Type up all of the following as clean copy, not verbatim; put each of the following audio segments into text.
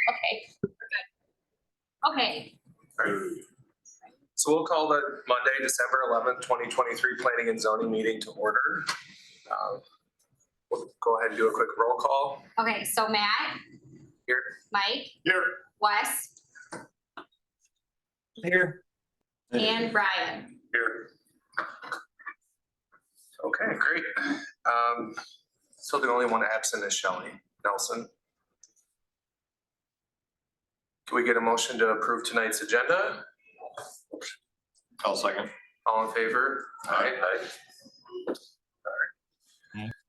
Okay. Okay. So we'll call the Monday, December 11th, 2023 Planning and Zoning meeting to order. We'll go ahead and do a quick roll call. Okay, so Matt. Here. Mike. Here. Wes. Here. And Brian. Here. Okay, great. So the only one absent is Shelley Nelson. Can we get a motion to approve tonight's agenda? I'll second. All in favor? Aye. All right.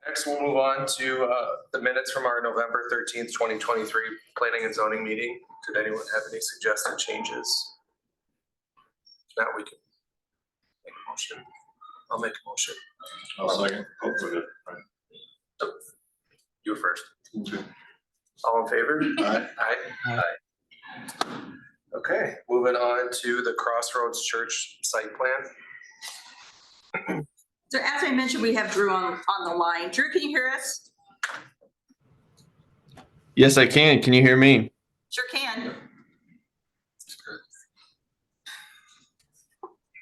Next, we'll move on to the minutes from our November 13th, 2023 Planning and Zoning meeting. Did anyone have any suggested changes? If not, we can make a motion. I'll make a motion. I'll second. Hopefully. You first. Okay. All in favor? Aye. Aye. Okay, moving on to the Crossroads Church site plan. So as I mentioned, we have Drew on the line. Drew, can you hear us? Yes, I can. Can you hear me? Sure can.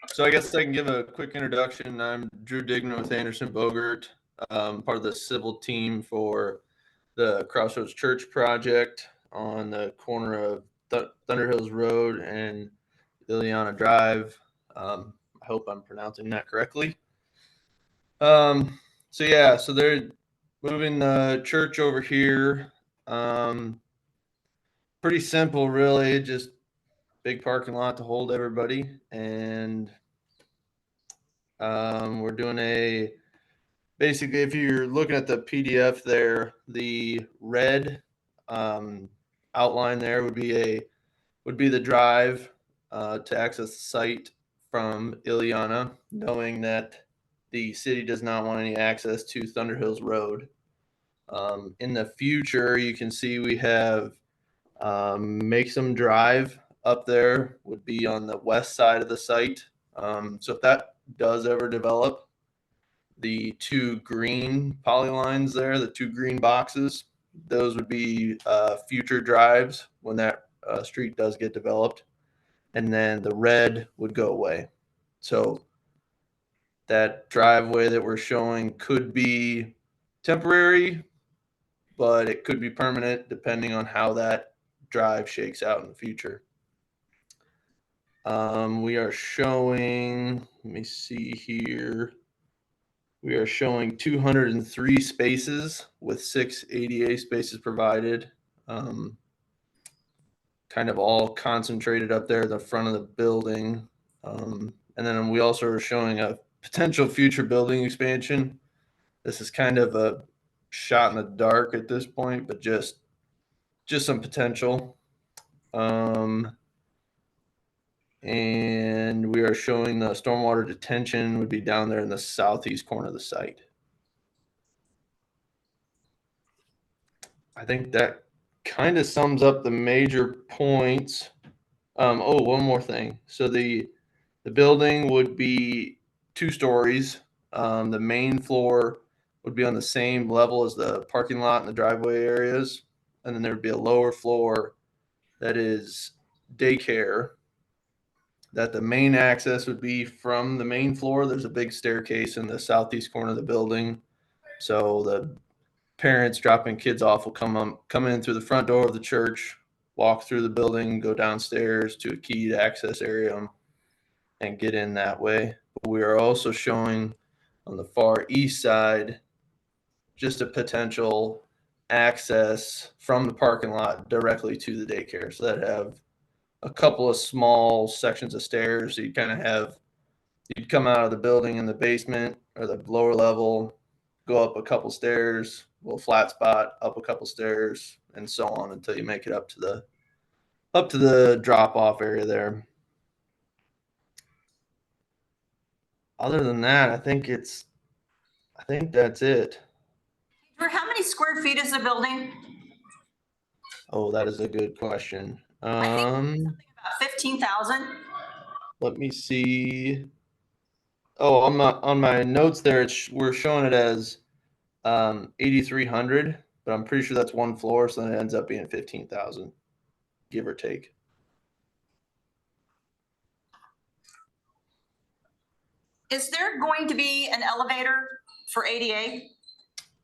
So I guess I can give a quick introduction. I'm Drew Dignan with Anderson Bogert, part of the civil team for the Crossroads Church project on the corner of Thunder Hills Road and Ileana Drive. I hope I'm pronouncing that correctly. So they're moving the church over here. Pretty simple, really, just big parking lot to hold everybody. And we're doing basically, if you're looking at the PDF there, the red outline there would be the drive to access the site from Ileana, knowing that the city does not want any access to Thunder Hills Road. In the future, you can see we have Make Some Drive up there would be on the west side of the site. So if that does ever develop, the two green polylines there, the two green boxes, those would be future drives when that street does get developed. And then the red would go away. So that driveway that we're showing could be temporary, but it could be permanent depending on how that drive shakes out in the future. We are showing, let me see here. We are showing 203 spaces with 6 ADA spaces provided. Kind of all concentrated up there at the front of the building. And then we also are showing a potential future building expansion. This is kind of a shot in the dark at this point, but just some potential. And we are showing the stormwater detention would be down there in the southeast corner of the site. I think that kind of sums up the major points. One more thing. So the building would be 2 stories. The main floor would be on the same level as the parking lot and the driveway areas. And then there would be a lower floor that is daycare, that the main access would be from the main floor. There's a big staircase in the southeast corner of the building. So the parents dropping kids off will come in through the front door of the church, walk through the building, go downstairs to a keyed access area and get in that way. But we are also showing on the far east side just a potential access from the parking lot directly to the daycare. So that have a couple of small sections of stairs. So you'd come out of the building in the basement or the lower level, go up a couple stairs, a little flat spot, up a couple stairs, and so on until you make it up to the drop-off area there. Other than that, I think that's it. Drew, how many square feet is the building? Oh, that is a good question. I think something about 15,000. Let me see. Oh, on my notes there, we're showing it as 8,300, but I'm pretty sure that's one floor, so then it ends up being 15,000. give or take. Is there going to be an elevator for ADA?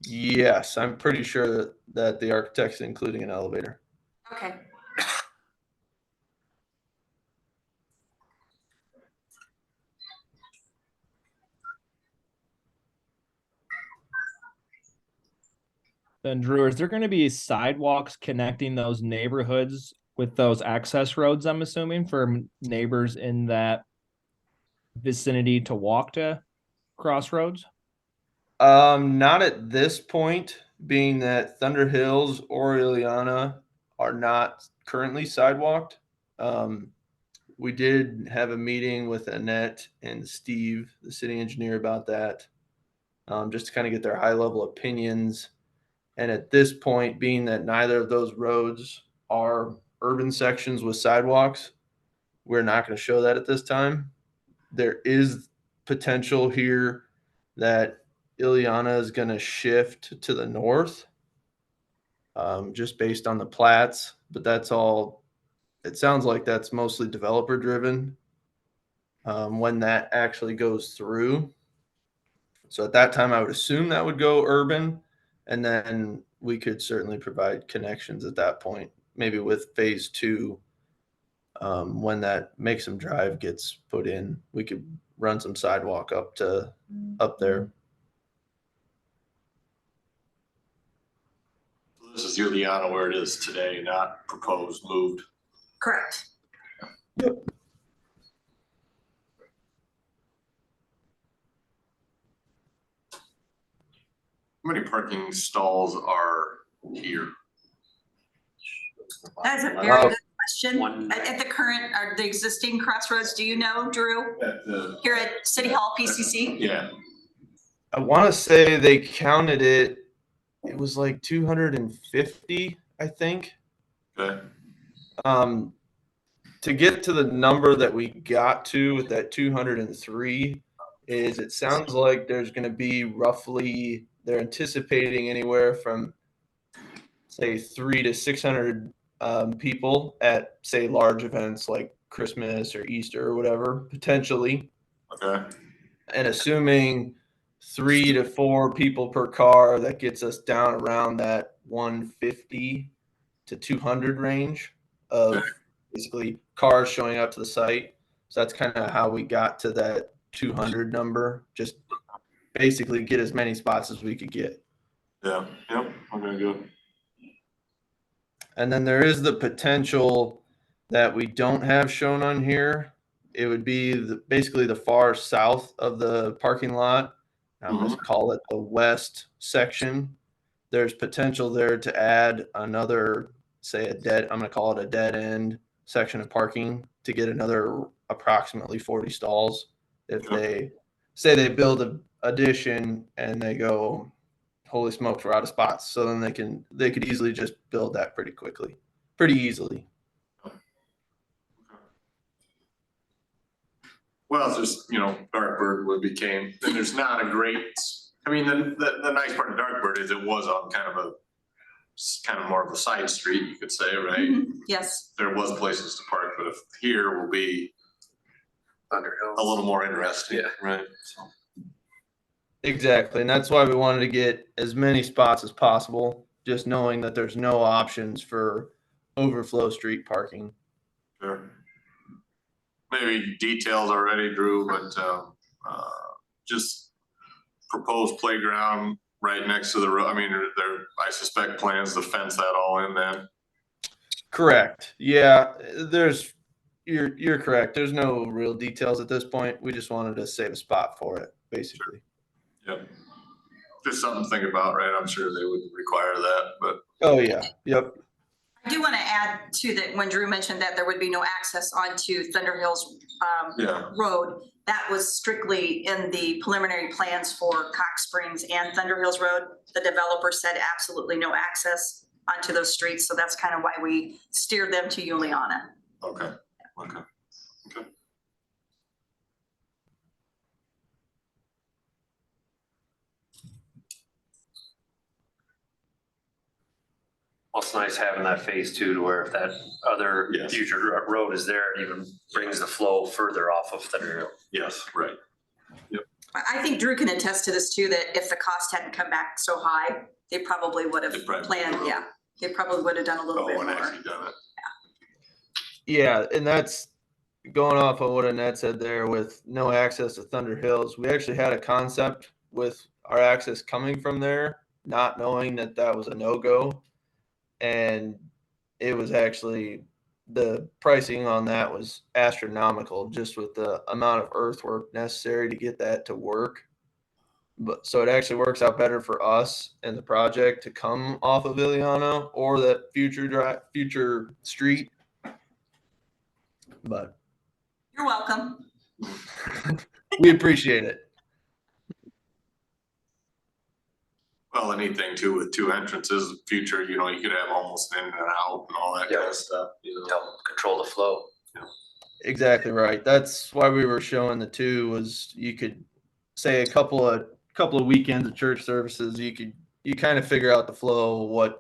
Yes, I'm pretty sure that the architect's including an elevator. Okay. Then Drew, is there going to be sidewalks connecting those neighborhoods with those access roads, I'm assuming, for neighbors in that vicinity to walk to Crossroads? Not at this point, being that Thunder Hills or Ileana are not currently sidewalked. We did have a meeting with Annette and Steve, the city engineer, about that, just to kind of get their high level opinions. And at this point, being that neither of those roads are urban sections with sidewalks, we're not going to show that at this time. There is potential here that Ileana is going to shift to the north, just based on the plats, but that's all. It sounds like that's mostly developer driven when that actually goes through. So at that time, I would assume that would go urban, and then we could certainly provide connections at that point, maybe with phase two. When that Make Some Drive gets put in, we could run some sidewalk up there. This is Juliana where it is today, not proposed, moved. Correct. How many parking stalls are here? That is a very good question. At the current, or the existing Crossroads, do you know, Drew? Here at City Hall PCC? Yeah, I want to say they counted it. It was like 250, I think. okay, To get to the number that we got to with that 203 is it sounds like there's going to be roughly, they're anticipating anywhere from say 300 to 600 people at say large events like Christmas or Easter or whatever, potentially. okay, And assuming 3 to 4 people per car, that gets us down around that 150 to 200 range of basically cars showing up to the site. So that's kind of how we got to that 200 number. Just basically get as many spots as we could get. yeah, yep, okay, good. And then there is the potential that we don't have shown on here. It would be basically the far south of the parking lot. I'm going to call it the west section. There's potential there to add another, say I'm going to call it a dead end section of parking to get another approximately 40 stalls. If they say they build an addition and they go, holy smokes, we're out of spots. So then they could easily just build that pretty easily. Well, it's just, Dartbird became, and there's not a great, the nice part of Dartbird is it was on kind of more of a side street, you could say, right? Yes. There was places to park, but if here will be Thunder Hills. a little more interesting, Yeah. right? So, Exactly. And that's why we wanted to get as many spots as possible, just knowing that there's no options for overflow street parking. sure. Maybe details already, Drew, but just proposed playground right next to the road. I mean, I suspect plans to fence that all in then. Correct. Yeah, you're correct. There's no real details at this point. We just wanted to save a spot for it, basically. Yep. Just something to think about, right? I'm sure they would require that, but Oh yeah. Yep. I do want to add to that when Drew mentioned that there would be no access onto Thunder Hills yeah, Road. That was strictly in the preliminary plans for Cox Springs and Thunder Hills Road. The developer said absolutely no access onto those streets. So that's kind of why we steered them to Juliana. okay. Well, it's nice having that phase two to where if that other Yes. future road is there, it even brings the flow further off of Thunder Hill. Yes, right. I think Drew can attest to this too, that if the cost hadn't come back so high, they probably would have They probably planned, would've. yeah. They probably would have done a little bit Oh, and more. actually done it. Yeah, and that's going off of what Annette said there with no access to Thunder Hills. We actually had a concept with our access coming from there, not knowing that that was a no-go. And it was actually, the pricing on that was astronomical just with the amount of earthwork necessary to get that to work. But so it actually works out better for us and the project to come off of Ileana or that future street. But You're welcome. we appreciate it. Well, anything too with two entrances, future, you know, you could have almost in and out and all that kind of stuff, you know. Help control the flow. Exactly right. That's why we were showing the two was you could say a couple of weekends of church services, you kind of figure out the flow,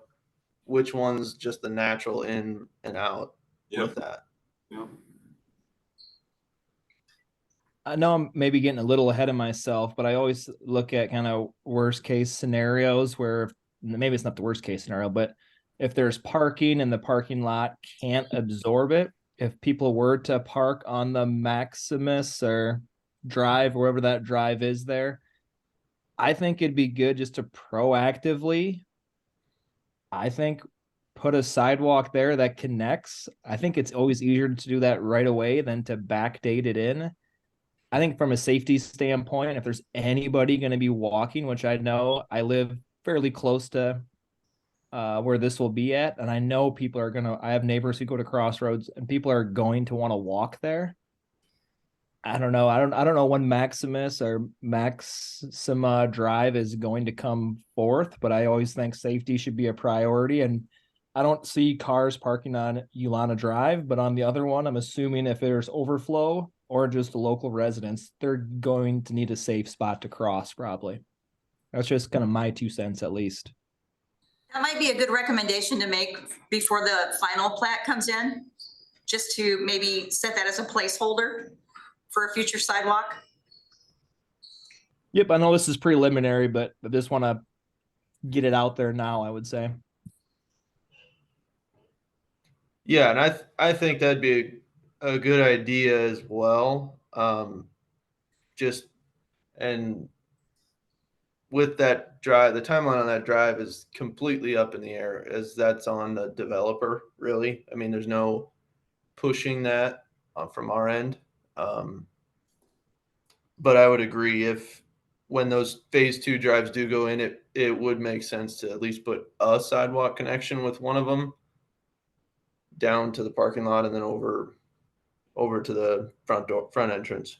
which one's just the natural in and out with that. Yep. I know I'm maybe getting a little ahead of myself, but I always look at kind of worst case scenarios where maybe it's not the worst case scenario, but if there's parking and the parking lot can't absorb it, if people were to park on the Maximus or drive, wherever that drive is there, I think it'd be good just to proactively, I think, put a sidewalk there that connects. I think it's always easier to do that right away than to backdate it in. I think from a safety standpoint, if there's anybody going to be walking, which I know I live fairly close to where this will be at, and I know people are I have neighbors who go to Crossroads and people are going to want to walk there. I don't know. I don't know when Maximus or Maxima Drive is going to come forth, but I always think safety should be a priority. And I don't see cars parking on Ulana Drive, but on the other one, I'm assuming if there's overflow or just local residents, they're going to need a safe spot to cross probably. That's just kind of my 2 cents at least. That might be a good recommendation to make before the final plat comes in, just to maybe set that as a placeholder for a future sidewalk. Yep, I know this is preliminary, but I just want to get it out there now, I would say. Yeah, and I think that'd be a good idea as well. Just and with that drive, the timeline on that drive is completely up in the air as that's on the developer, really. I mean, there's no pushing that from our end. But I would agree if when those phase two drives do go in, it would make sense to at least put a sidewalk connection with one of them down to the parking lot and then over to the front entrance.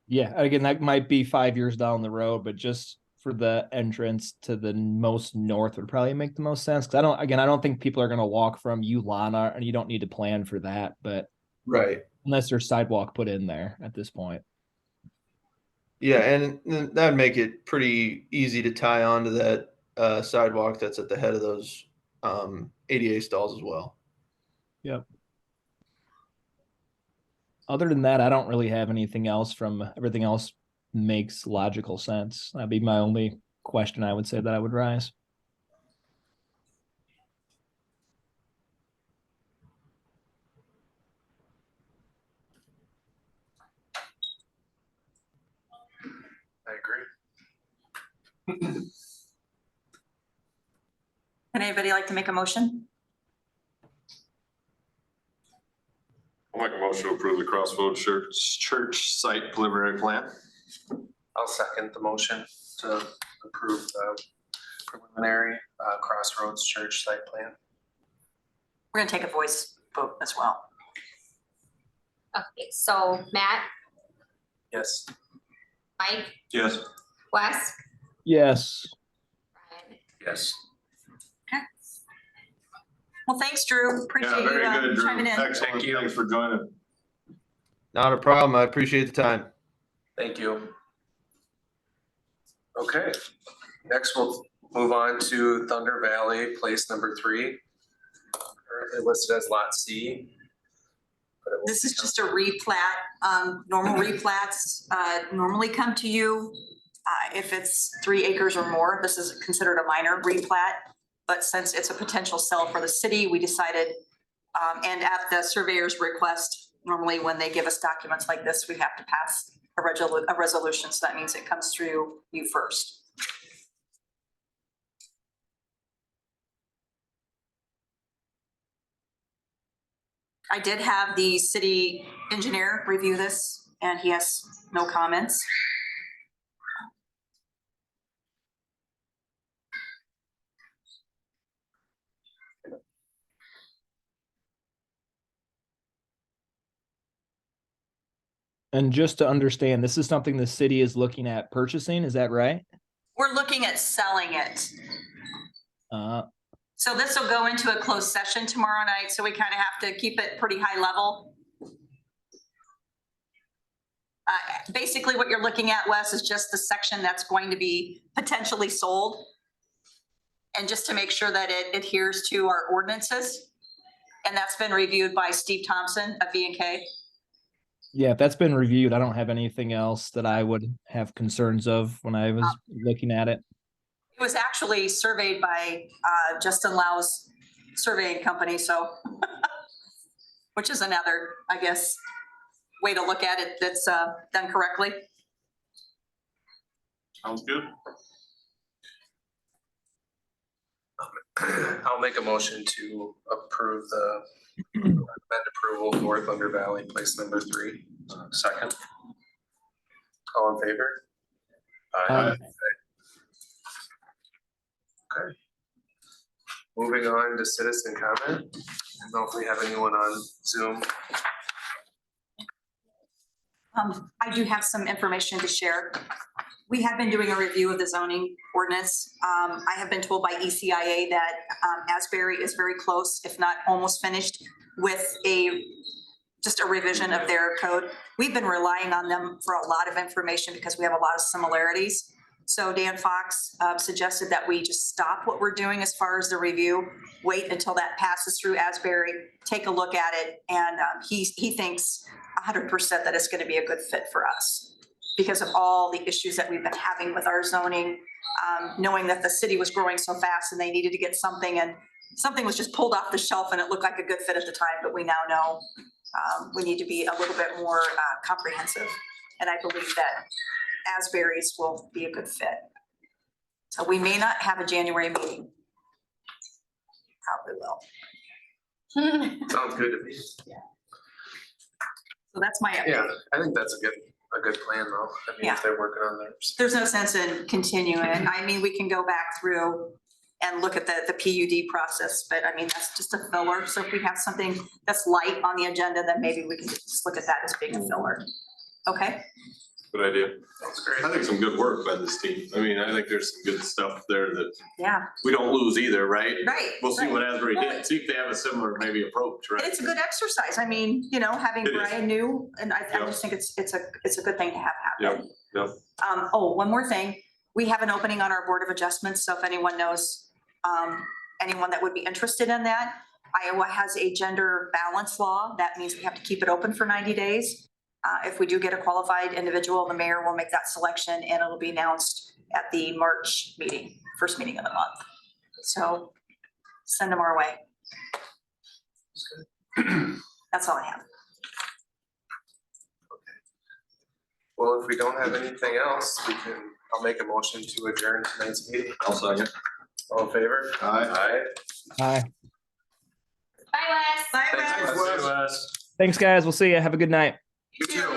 Yeah, again, that might be 5 years down the road, but just for the entrance to the most north would probably make the most sense. Cause I don't think people are going to walk from Ulana, and you don't need to plan for that, but Right. unless there's sidewalk put in there at this point. Yeah, and that'd make it pretty easy to tie onto that sidewalk that's at the head of those ADA stalls as well. Yep. Other than that, I don't really have anything else. From everything else makes logical sense. That'd be my only question I would say that I would rise. I agree. Would anybody like to make a motion? I'll make a motion to approve the Crossroads Church site preliminary plan. I'll second the motion to approve the preliminary Crossroads Church site plan. We're gonna take a voice vote as well. Okay, so Matt, Yes. Mike, Yes. Wes, Yes. Brian. Yes. Well, thanks, Drew. Appreciate Yeah, you very good, Drew. chiming in. Excellent. Thanks for joining. Not a problem. I appreciate the time. Thank you. Okay, next we'll Move on to Thunder Valley, place number 3. Currently listed as lot C. But it will This is just a replat. Normal replats normally come to you if it's 3 acres or more. This is considered a minor replat. But since it's a potential sell for the city, we decided, and at the surveyor's request, normally when they give us documents like this, we have to pass a resolution. So that means it comes through you first. I did have the city engineer review this and he has no comments. And just to understand, this is something the city is looking at purchasing, is that right? We're looking at selling it. So this will go into a closed session tomorrow night, so we kind of have to keep it pretty high level. Basically, what you're looking at, Wes, is just the section that's going to be potentially sold. And just to make sure that it adheres to our ordinances. And that's been reviewed by Steve Thompson of V&K. Yeah, if that's been reviewed, I don't have anything else that I would have concerns of when I was looking at it. It was actually surveyed by Justin Lau's surveying company, so. Which is another, I guess, way to look at it that's done correctly. Sounds good. I'll make a motion to approve the recommend approval for Thunder Valley, place number 3. Second. All in favor? Aye. Okay. Moving on to citizen comment. I don't know if we have anyone on Zoom. I do have some information to share. We have been doing a review of the zoning ordinance. I have been told by ECIA that Asbury is very close, if not almost finished, with just a revision of their code. We've been relying on them for a lot of information because we have a lot of similarities. So Dan Fox suggested that we just stop what we're doing as far as the review, wait until that passes through Asbury, take a look at it, and he thinks 100% that it's going to be a good fit for us because of all the issues that we've been having with our zoning, knowing that the city was growing so fast and they needed to get something, and something was just pulled off the shelf and it looked like a good fit at the time, but we now know we need to be a little bit more comprehensive. And I believe that Asbury's will be a good fit. So we may not have a January meeting. Probably will. Sounds good to me. So that's my update. Yeah, I think that's a good plan though. I mean, Yeah. if they're working on theirs. There's no sense in continuing. I mean, we can go back through and look at the PUD process, but I mean, that's just a filler. So if we have something that's light on the agenda, then maybe we can just look at that as being a filler. Okay? Good idea. That's great. I think some good work by this team. I mean, I think there's some good stuff there that Yeah, we don't lose either, right? right. We'll see right. what Asbury did, see if they have a similar maybe approach, And right? it's a good exercise. I mean, you know, having It is. Brian new, and I Yep. just think it's a good thing to have happen. Yep. Oh, one more thing. We have an opening on our Board of Adjustments, so if anyone knows anyone that would be interested in that. Iowa has a gender balance law. That means we have to keep it open for 90 days. If we do get a qualified individual, the mayor will make that selection and it'll be announced at the March meeting, first meeting of the month. So send them our way. That's all I have. Well, if we don't have anything else, I'll make a motion to adjourn tonight's meeting. I'll second. All in favor? Aye. Hi. Bye, Wes. Bye, Thanks, Brad. Wes. Thanks, guys. We'll see you. Have a good night. You too.